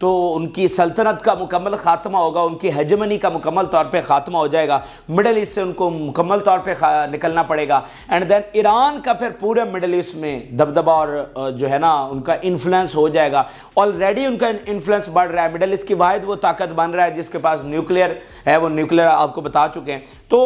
تو ان کی سلطنت کا مکمل خاتمہ ہوگا، ان کی ہیجمنی کا مکمل طور پہ خاتمہ ہو جائے گا، مڈل ایسٹ سے ان کو مکمل طور پہ نکلنا پڑے گا، اینڈ دین ایران کا پھر پورے مڈل ایسٹ میں دبدبہ اور جو ہے نا ان کا انفلوئنس ہو جائے گا۔ آلریڈی ان کا انفلوئنس بڑھ رہا ہے، مڈل ایسٹ کی واحد وہ طاقت بن رہا ہے جس کے پاس نیوکلیئر ہے، وہ نیوکلیئر آپ کو بتا چکے ہیں، تو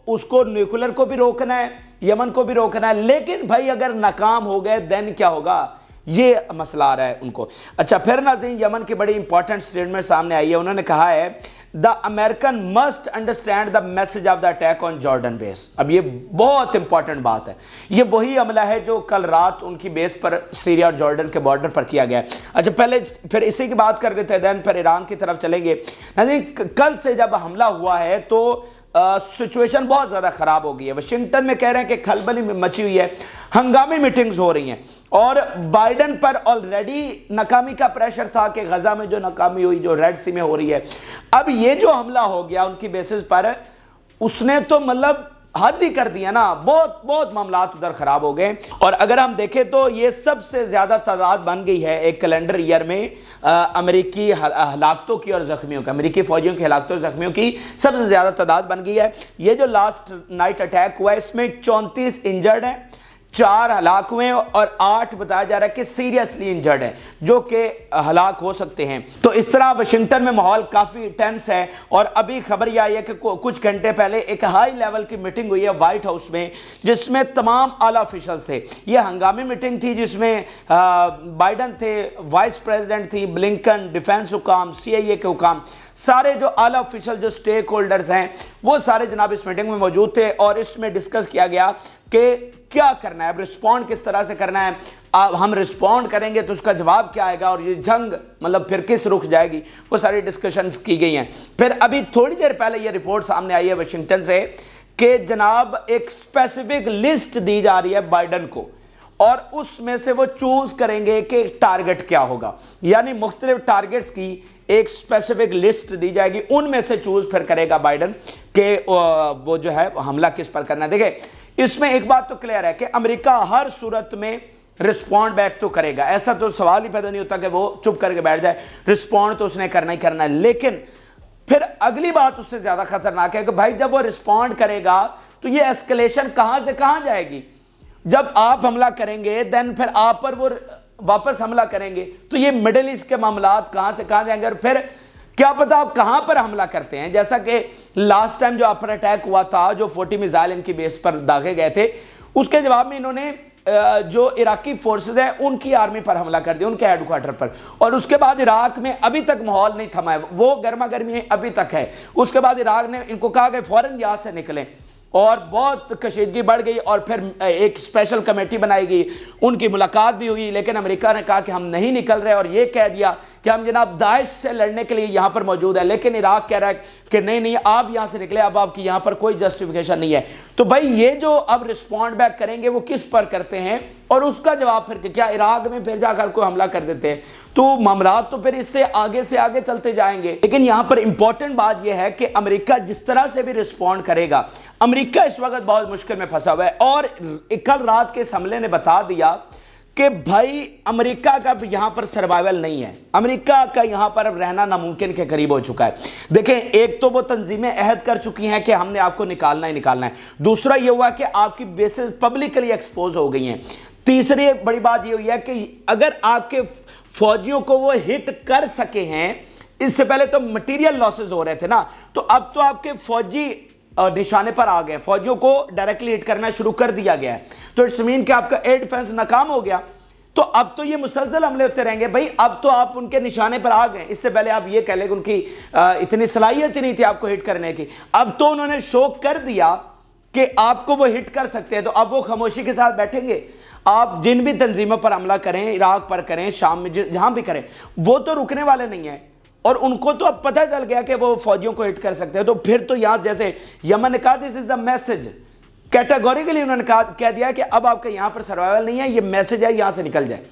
اس کو نیوکلیئر کو بھی روکنا ہے، یمن کو بھی روکنا ہے، لیکن بھائی اگر ناکام ہو گئے دین کیا ہوگا، یہ مسئلہ آ رہا ہے ان کو۔ اچھا پھر ناظرین یمن کی بڑی امپورٹنٹ سٹیٹمنٹ سامنے آئی ہے، انہوں نے کہا ہے the American must understand the message of the attack on Jordan base. اب یہ بہت امپورٹنٹ بات ہے، یہ وہی عملہ ہے جو کل رات ان کی بیس پر سیریا اور جارڈن کے بارڈر پر کیا گیا ہے۔ اچھا پہلے پھر اسی کی بات کر لیتے ہیں، دین پھر ایران کی طرف چلیں گے۔ ناظرین کل سے جب حملہ ہوا ہے تو سچویشن بہت زیادہ خراب ہو گئی ہے، واشنگٹن میں کہہ رہے ہیں کہ کھلبلی مچی ہوئی ہے، ہنگامی میٹنگز ہو رہی ہیں، اور بائیڈن پر آلریڈی ناکامی کا پریشر تھا کہ غزہ میں جو ناکامی ہوئی جو ریڈ سی میں ہو رہی ہے، اب یہ جو حملہ ہو گیا ان کی بیسز پر، اس نے تو مطلب حد ہی کر دیا نا، بہت معاملات ادھر خراب ہو گئے۔ اور اگر ہم دیکھیں تو یہ سب سے زیادہ تعداد بن گئی ہے ایک کیلنڈر ایئر میں امریکی ہلاکتوں کی اور زخمیوں کی، امریکی فوجیوں کی ہلاکتوں اور زخمیوں کی سب سے زیادہ تعداد بن گئی ہے۔ یہ جو لاسٹ نائٹ اٹیک ہوا ہے اس میں 34 انجرڈ ہیں، 4 ہلاک ہوئے اور 8 بتایا جا رہا ہے کہ سیریسلی انجرڈ ہیں جو کہ ہلاک ہو سکتے ہیں۔ تو اس طرح واشنگٹن میں ماحول کافی ٹینس ہے، اور ابھی خبر یہ آئی ہے کہ کچھ گھنٹے پہلے ایک ہائی لیول کی میٹنگ ہوئی ہے وائٹ ہاؤس میں جس میں تمام اعلیٰ آفیشلز تھے۔ یہ ہنگامی میٹنگ تھی جس میں بائیڈن تھے، وائس پریزیڈنٹ تھی، بلنکن، ڈیفنس حکام، CIA کے حکام، سارے جو اعلیٰ آفیشل جو سٹیک ہولڈرز ہیں وہ سارے جناب اس میٹنگ میں موجود تھے، اور اس میں ڈسکس کیا گیا کہ کیا کرنا ہے، اب رسپونڈ کس طرح سے کرنا ہے، ہم رسپونڈ کریں گے تو اس کا جواب کیا آئے گا، اور یہ جنگ مطلب پھر کس رخ جائے گی، وہ ساری ڈسکشنز کی گئی ہیں۔ پھر ابھی تھوڑی دیر پہلے یہ رپورٹ سامنے آئی ہے واشنگٹن سے کہ جناب ایک اسپیسیفک لسٹ دی جا رہی ہے بائیڈن کو، اور اس میں سے وہ چوز کریں گے کہ ٹارگٹ کیا ہوگا، یعنی مختلف ٹارگٹس کی ایک اسپیسیفک لسٹ دی جائے گی، ان میں سے چوز پھر کرے گا بائیڈن کہ وہ جو ہے حملہ کس پر کرنا ہے۔ دیکھیں اس میں ایک بات تو کلیئر ہے کہ امریکہ ہر صورت میں رسپونڈ بیک تو کرے گا، ایسا تو سوال ہی پیدا نہیں ہوتا کہ وہ چپ کر کے بیٹھ جائے، رسپونڈ تو اس نے کرنا ہی کرنا ہے، لیکن پھر اگلی بات اس سے زیادہ خطرناک ہے کہ بھائی جب وہ رسپونڈ کرے گا تو یہ اسکلیشن کہاں سے کہاں جائے گی، جب آپ حملہ کریں گے دین پھر آپ پر وہ واپس حملہ کریں گے تو یہ مڈل ایسٹ کے معاملات کہاں سے کہاں جائیں گے، اور پھر کیا پتا آپ کہاں پر حملہ کرتے ہیں، جیسا کہ لاسٹ ٹائم جو اپر اٹیک ہوا تھا جو 40 میزائل ان کی بیس پر داغے گئے تھے، اس کے جواب میں انہوں نے جو عراقی فورسز ہیں ان کی آرمی پر حملہ کر دیا، ان کے ہیڈ کوارٹر پر، اور اس کے بعد عراق میں ابھی تک ماحول نہیں تھما ہے، وہ گرما گرمی ابھی تک ہے۔ اس کے بعد عراق نے ان کو کہا کہ فوراً یہاں سے نکلیں، اور بہت کشیدگی بڑھ گئی، اور پھر ایک اسپیشل کمیٹی بنائی گئی، ان کی ملاقات بھی ہوئی، لیکن امریکہ نے کہا کہ ہم نہیں نکل رہے، اور یہ کہہ دیا کہ ہم جناب داعش سے لڑنے کے لیے یہاں پر موجود ہے، لیکن عراق کہہ رہا ہے کہ نہیں آپ یہاں سے نکلے، اب آپ کی یہاں پر کوئی جسٹیفیکیشن نہیں ہے۔ تو بھائی یہ جو اب رسپونڈ بیک کریں گے وہ کس پر کرتے ہیں، اور اس کا جواب پھر کیا عراق میں پھر جا کر کوئی حملہ کر دیتے ہیں، تو معاملات تو پھر اس سے آگے چلتے جائیں گے۔ لیکن یہاں پر امپورٹنٹ بات یہ ہے کہ امریکہ جس طرح سے بھی رسپونڈ کرے گا، امریکہ اس وقت بہت مشکل میں پھنسا ہوا ہے، اور کل رات کے اس حملے نے بتا دیا کہ بھائی امریکہ کا یہاں پر سروائیول نہیں ہے، امریکہ کا یہاں پر اب رہنا ناممکن کے قریب ہو چکا ہے۔ دیکھیں ایک تو وہ تنظیمیں عہد کر چکی ہیں کہ ہم نے آپ کو نکالنا ہی نکالنا ہے، دوسرا یہ ہوا کہ آپ کی بیسز پبلکلی ایکسپوز ہو گئی ہیں، تیسری ایک بڑی بات یہ ہوئی ہے کہ اگر آپ کے فوجیوں کو وہ ہٹ کر سکے ہیں، اس سے پہلے تو مٹیریل لاسز ہو رہے تھے نا، تو اب تو آپ کے فوجی نشانے پر آ گئے، فوجیوں کو ڈائریکٹلی ہٹ کرنا شروع کر دیا گیا ہے، تو اٹس مین کہ آپ کا ایئر ڈیفنس ناکام ہو گیا، تو اب تو یہ مسلسل حملے ہوتے رہیں گے۔ بھائی اب تو آپ ان کے نشانے پر آ گئے، اس سے پہلے آپ یہ کہہ لیں کہ ان کی اتنی صلاحیت ہی نہیں تھی آپ کو ہٹ کرنے کی، اب تو انہوں نے شو کر دیا کہ آپ کو وہ ہٹ کر سکتے ہیں، تو اب وہ خاموشی کے ساتھ بیٹھیں گے؟ آپ جن بھی تنظیموں پر حملہ کریں، عراق پر کریں، شام میں جہاں بھی کریں، وہ تو رکنے والے نہیں ہیں، اور ان کو تو اب پتہ چل گیا کہ وہ فوجیوں کو ہٹ کر سکتے ہیں، تو پھر تو یہاں جیسے یمن نے کہا دس از دا میسج، کیٹیگوریکلی انہوں نے کہہ دیا کہ اب آپ کا یہاں پر سروائیول نہیں ہے، یہ میسج ہے، یہاں سے نکل جائے۔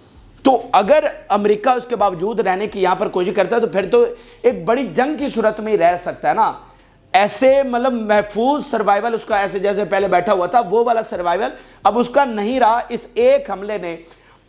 تو اگر امریکہ اس کے باوجود رہنے کی یہاں پر کوشش کرتا ہے تو پھر تو ایک بڑی جنگ کی صورت میں ہی رہ سکتا ہے نا، ایسے مطلب محفوظ سروائیول اس کا ایسے جیسے پہلے بیٹھا ہوا تھا وہ والا سروائیول اب اس کا نہیں رہا۔ اس ایک حملے نے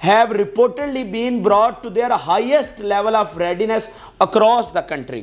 have reportedly been brought to their highest level of readiness across the country।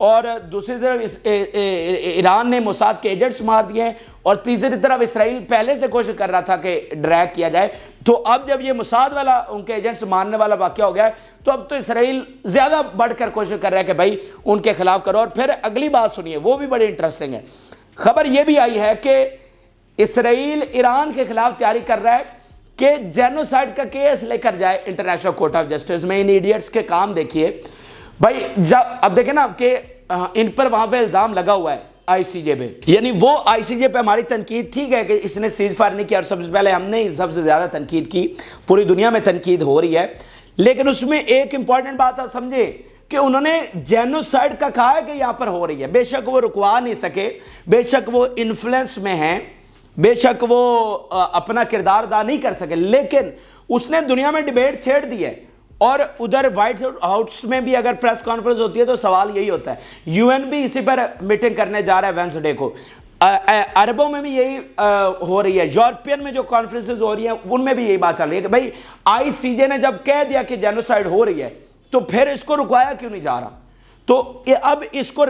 اور دوسری طرف ایران نے موساد کے ایجنٹس مار دیے ہیں، اور تیسری طرف اسرائیل پہلے سے کوشش کر رہا تھا کہ ڈریگ کیا جائے. تو اب جب یہ موساد والا ان کے ایجنٹس مارنے والا واقعہ ہو گیا ہے تو اب تو اسرائیل زیادہ بڑھ کر کوشش کر رہا ہے کہ بھائی ان کے خلاف کرو. اور پھر اگلی بات سنیے، وہ بھی بڑی انٹرسٹنگ ہے. خبر یہ بھی آئی ہے کہ اسرائیل ایران کے خلاف تیاری کر رہا ہے کہ جینوسائیڈ کا کیس لے کر جائے انٹرنیشنل کورٹ آف جسٹس میں. ان ایڈیٹس کے کام دیکھیے بھائی. جب اب دیکھیں نا کہ ان پر وہاں پہ الزام لگا ہوا ہے آئی سی جے پہ، یعنی وہ آئی سی جے پہ ہماری تنقید ٹھیک ہے کہ اس نے سیز فائر نہیں کیا، اور سب سے پہلے ہم نے سب سے زیادہ تنقید کی، پوری دنیا میں تنقید ہو رہی ہے. لیکن اس میں ایک امپورٹنٹ بات آپ سمجھے کہ انہوں نے جینوسائیڈ کا کہا ہے کہ یہاں پر ہو رہی ہے. بے شک وہ رکوا نہیں سکے، بے شک وہ انفلوئنس میں ہیں، بے شک وہ اپنا کردار ادا نہیں کر سکے، لیکن اس نے دنیا میں ڈیبیٹ چھیڑ دی ہے. اور ادھر وائٹ ہاؤس میں بھی اگر پریس کانفرنس ہوتی ہے تو سوال یہی ہوتا ہے. یو این بھی اسی پر میٹنگ کرنے جا رہا ہے وینسڈے کو. عربوں میں بھی یہی ہو رہی ہے، یورپین میں جو کانفرنسز ہو رہی ہیں ان میں بھی یہی بات چل رہی ہے کہ بھائی آئی سی جے نے جب کہہ دیا کہ جینوسائیڈ ہو رہی ہے تو پھر اس کو رکوایا کیوں نہیں جا رہا. تو اب اس کو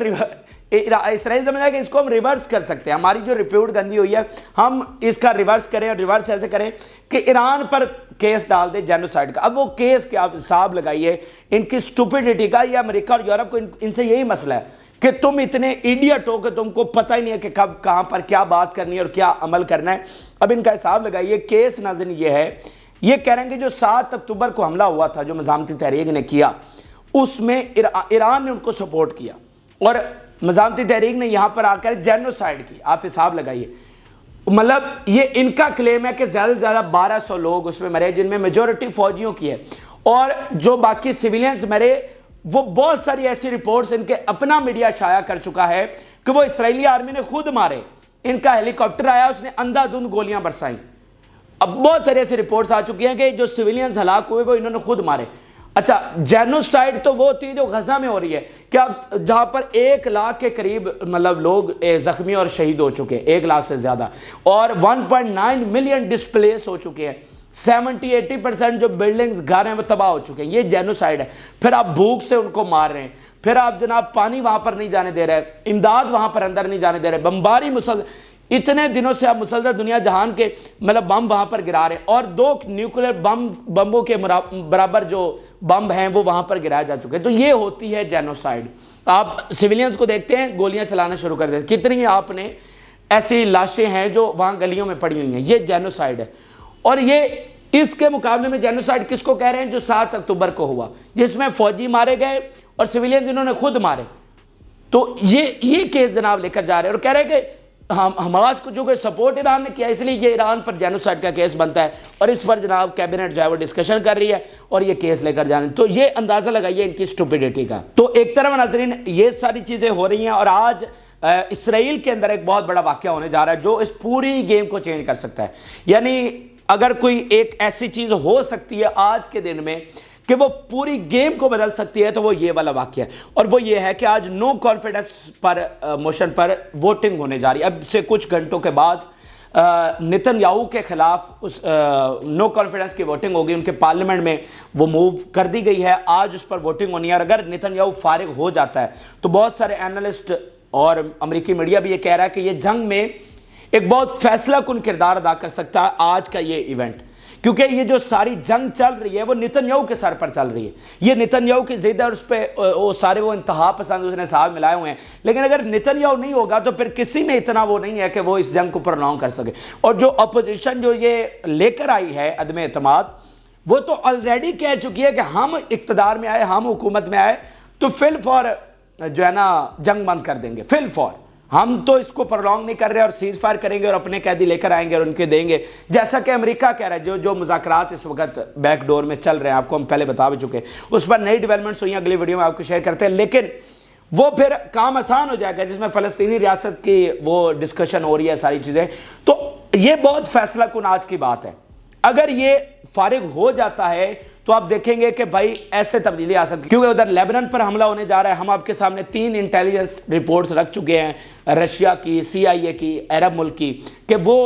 اسرائیل سمجھا ہے کہ اس کو ہم ریورس کر سکتے ہیں. ہماری جو رپورٹ گندی ہوئی ہے ہم اس کا ریورس کریں، اور ریورس ایسے کریں کہ ایران پر کیس ڈال دے جینوسائیڈ کا. اب وہ کیس کے آپ حساب لگائیے ان کی سٹوپیڈیٹی کا. یہ امریکہ اور یورپ کو ان سے یہی مسئلہ ہے کہ تم اتنے ایڈیٹ ہو کہ تم کو پتہ ہی نہیں ہے کہ کب کہاں پر کیا بات کرنی ہے اور کیا عمل کرنا ہے. اب ان کا حساب لگائیے. کیس ناظرین یہ ہے، یہ کہہ رہے ہیں کہ جو 7 اکتوبر کو حملہ ہوا تھا جو مزاحمتی تحریک نے کیا، اس میں ایران نے ان کو سپورٹ کیا، اور مزاحمتی تحریک نے یہاں پر آ کر جینوسائیڈ کی. آپ حساب لگائیے، مطلب یہ ان کا کلیم ہے کہ زیادہ سے زیادہ 1200 لوگ اس میں مرے، جن میں میجورٹی فوجیوں کی ہے، اور جو باقی سیویلینز مرے وہ بہت ساری ایسی رپورٹس ان کے اپنا میڈیا شائع کر چکا ہے کہ وہ اسرائیلی آرمی نے خود مارے. ان کا ہیلی کاپٹر آیا، اس نے اندھا دھند گولیاں برسائیں. اب بہت ساری ایسی رپورٹس آ چکی ہیں کہ جو سیویلینز ہلاک ہوئے وہ انہوں نے خود مارے. اچھا، جینوسائیڈ تو وہ ہوتی ہے جو غزہ میں ہو رہی ہے کہ اب جہاں پر 1 لاکھ کے قریب مطلب لوگ زخمی اور شہید ہو چکے ہیں، 1 لاکھ سے زیادہ، اور 1.9 ملین ڈسپلیس ہو چکے ہیں. 70-80% جو بلڈنگز گھر ہیں وہ تباہ ہو چکے ہیں. یہ جینوسائیڈ ہے. پھر آپ بھوک سے ان کو مار رہے ہیں، پھر آپ جناب پانی وہاں پر نہیں جانے دے رہے، امداد وہاں پر اندر نہیں جانے دے رہے، بمباری اتنے دنوں سے آپ مسلسل دنیا جہان کے مطلب بم وہاں پر گرا رہے ہیں، اور 2 نیوکلیر بمبوں کے برابر جو بم ہیں وہ وہاں پر گرائے جا چکے ہیں. تو یہ ہوتی ہے جینوسائیڈ. آپ سیویلینز کو دیکھتے ہیں گولیاں چلانا شروع کر دیتے، کتنی آپ نے ایسی لاشیں ہیں جو وہاں گلیوں میں پڑی ہوئی ہیں. یہ جینوسائیڈ ہے. اور یہ اس کے مقابلے میں جینوسائیڈ کس کو کہہ رہے ہیں؟ جو 7 اکتوبر کو ہوا، جس میں فوجی مارے گئے اور سیویلینز انہوں نے خود مارے. تو یہ کیس جناب لے کر جا رہے ہیں اور کہہ رہے ہیں کہ حماس کو جو کہ سپورٹ ایران نے کیا، اس لیے یہ ایران پر جینوسائیڈ کا کیس بنتا ہے، اور اس پر جناب کیبنٹ جو ہے وہ ڈسکشن کر رہی ہے اور یہ کیس لے کر جانے. تو یہ اندازہ لگائیے ان کی سٹوپیڈیٹی کا. تو ایک طرف ناظرین یہ ساری چیزیں ہو رہی ہیں، اور آج اسرائیل کے اندر ایک بہت بڑا واقعہ ہونے جا رہا ہے جو اس پوری گیم کو چینج کر سکتا ہے. یعنی اگر کوئی ایک ایسی چیز ہو سکتی ہے آج کے دن میں کہ وہ پوری گیم کو بدل سکتی ہے تو وہ یہ والا واقعہ ہے، اور وہ یہ ہے کہ آج نو کانفیڈنس پر موشن پر ووٹنگ ہونے جا رہی ہے. اب سے کچھ گھنٹوں کے بعد نتن یاہو کے خلاف اس نو کانفیڈنس کی ووٹنگ ہوگی. ان کے پارلیمنٹ میں وہ موو کر دی گئی ہے، آج اس پر ووٹنگ ہونی ہے. اور اگر نتن یاہو فارغ ہو جاتا ہے تو بہت سارے اینالسٹ اور امریکی میڈیا بھی یہ کہہ رہا ہے کہ یہ جنگ میں ایک بہت فیصلہ کن کردار ادا کر سکتا ہے آج کا یہ ایونٹ، کیونکہ یہ جو ساری جنگ چل رہی ہے وہ نتن یاہو کے سر پر چل رہی ہے. یہ نتن یاہو کی ضد ہے اور اس پہ وہ سارے وہ انتہا پسند اس نے ساتھ ملائے ہوئے ہیں. لیکن اگر نتن یاہو نہیں ہوگا تو پھر کسی میں اتنا وہ نہیں ہے کہ وہ اس جنگ کو پرولونگ کر سکے. اور جو اپوزیشن جو یہ لے کر آئی ہے عدم اعتماد، وہ تو آلریڈی کہہ چکی ہے کہ ہم اقتدار میں آئے، ہم حکومت میں آئے تو فل فور جو ہے نا جنگ بند کر دیں گے. فل فور ہم تو اس کو پرولونگ نہیں کر رہے اور سیز فائر کریں گے اور اپنے قیدی لے کر آئیں گے اور ان کے دیں گے، جیسا کہ امریکہ کہہ رہا ہے. جو مذاکرات اس وقت بیک ڈور میں چل رہے ہیں، آپ کو ہم پہلے بتا بھی چکے، اس پر نئی ڈیولپمنٹس ہوئی ہیں، اگلی ویڈیو میں آپ کو شیئر کرتے ہیں. لیکن وہ پھر کام آسان ہو جائے گا جس میں فلسطینی ریاست کی وہ ڈسکشن ہو رہی ہے ساری چیزیں. تو یہ بہت فیصلہ کن آج کی بات ہے. اگر یہ فارغ ہو جاتا ہے تو آپ دیکھیں گے کہ بھائی ایسے تبدیلی آ سکتی ہے، کیونکہ ادھر لیبنان پر حملہ ہونے جا رہا ہے. ہم آپ کے سامنے 3 انٹیلیجنس رپورٹس رکھ چکے ہیں، رشیا کی، CIA کی، عرب ملک کی، کہ وہ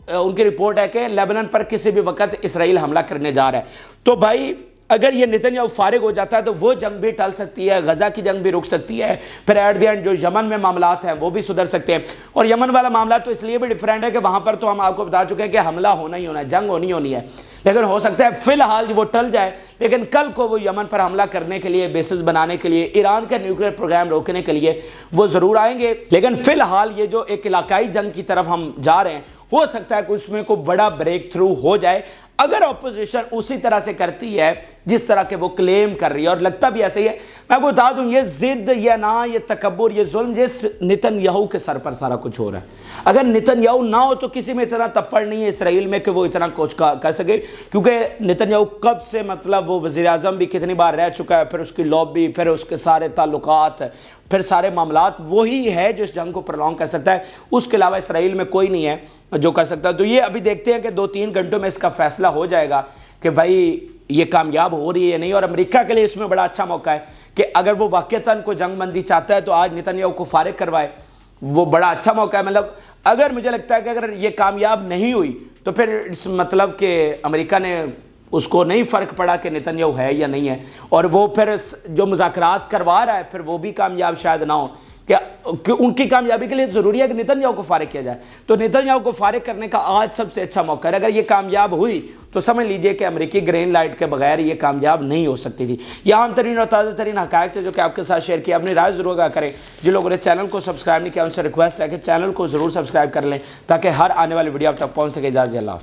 ان کی رپورٹ ہے کہ لیبنان پر کسی بھی وقت اسرائیل حملہ کرنے جا رہا ہے. تو بھائی اگر یہ نتنیاہو فارغ ہو جاتا ہے تو وہ جنگ بھی ٹل سکتی ہے، غزہ کی جنگ بھی رک سکتی ہے، پھر ایٹ دی اینڈ جو یمن میں معاملات ہیں وہ بھی سدھر سکتے ہیں۔ اور یمن والا معاملہ تو اس لیے بھی ڈیفرنٹ ہے کہ وہاں پر تو ہم آپ کو بتا چکے ہیں کہ حملہ ہونا ہی ہونا ہے، جنگ ہونی ہے، لیکن ہو سکتا ہے فی الحال وہ ٹل جائے، لیکن کل کو وہ یمن پر حملہ کرنے کے لیے، بیسز بنانے کے لیے، ایران کا نیوکلیئر پروگرام روکنے کے لیے وہ ضرور آئیں گے۔ لیکن فی الحال یہ جو ایک علاقائی جنگ کی طرف ہم جا رہے ہیں، ہو سکتا ہے کہ اس میں کوئی بڑا بریک تھرو ہو جائے اگر اپوزیشن اسی طرح سے کرتی ہے جس طرح کہ وہ کلیم کر رہی ہے، اور لگتا بھی ایسے ہی ہے۔ میں آپ کو بتا دوں، یہ ضد، یہ نا، یہ تکبر، یہ ظلم، یہ نتنیاہو کے سر پر سارا کچھ ہو رہا ہے۔ اگر نتنیاہو نہ ہو تو کسی میں اتنا تپڑ نہیں ہے اسرائیل میں کہ وہ اتنا کچھ کر سکے، کیونکہ نتنیاہو کب سے مطلب وہ وزیر اعظم بھی کتنی بار رہ چکا ہے، پھر اس کی لابی، پھر اس کے سارے تعلقات، پھر سارے معاملات، وہی ہے جو اس جنگ کو پرولونگ کر سکتا ہے، اس کے علاوہ اسرائیل میں کوئی نہیں ہے جو کر سکتا ہے۔ تو یہ ابھی دیکھتے ہیں کہ 2-3 گھنٹوں میں اس کا فیصلہ ہو جائے گا کہ بھائی یہ کامیاب ہو رہی ہے یا نہیں۔ اور امریکہ کے لیے اس میں بڑا اچھا موقع ہے کہ اگر وہ واقعتاً کوئی جنگ بندی چاہتا ہے تو آج نتنیاہو کو فارغ کروائے، وہ بڑا اچھا موقع ہے۔ مطلب اگر مجھے لگتا ہے کہ اگر یہ کامیاب نہیں ہوئی تو پھر اس مطلب کہ امریکہ نے اس کو نہیں فرق پڑا کہ نتنیاہو ہے یا نہیں ہے، اور وہ پھر جو مذاکرات کروا رہا ہے پھر وہ بھی کامیاب شاید نہ ہو، کہ ان کی کامیابی کے لیے ضروری ہے کہ نتنیاہو کو فارغ کیا جائے۔ تو نتنیاہو کو فارغ کرنے کا آج سب سے اچھا موقع ہے۔ اگر یہ کامیاب ہوئی تو سمجھ لیجئے کہ امریکی گرین لائٹ کے بغیر یہ کامیاب نہیں ہو سکتی تھی۔ یہ عام ترین اور تازہ ترین حقائق تھے جو کہ آپ کے ساتھ شیئر کیا۔ اپنی رائے ضرور آگاہ کریں۔ جن لوگوں نے چینل کو سبسکرائب نہیں کیا ان سے ریکویسٹ ہے کہ چینل کو ضرور سبسکرائب کر لیں تاکہ ہر آنے والی ویڈیو آپ تک پہنچ سکے۔ اجازت اللہ۔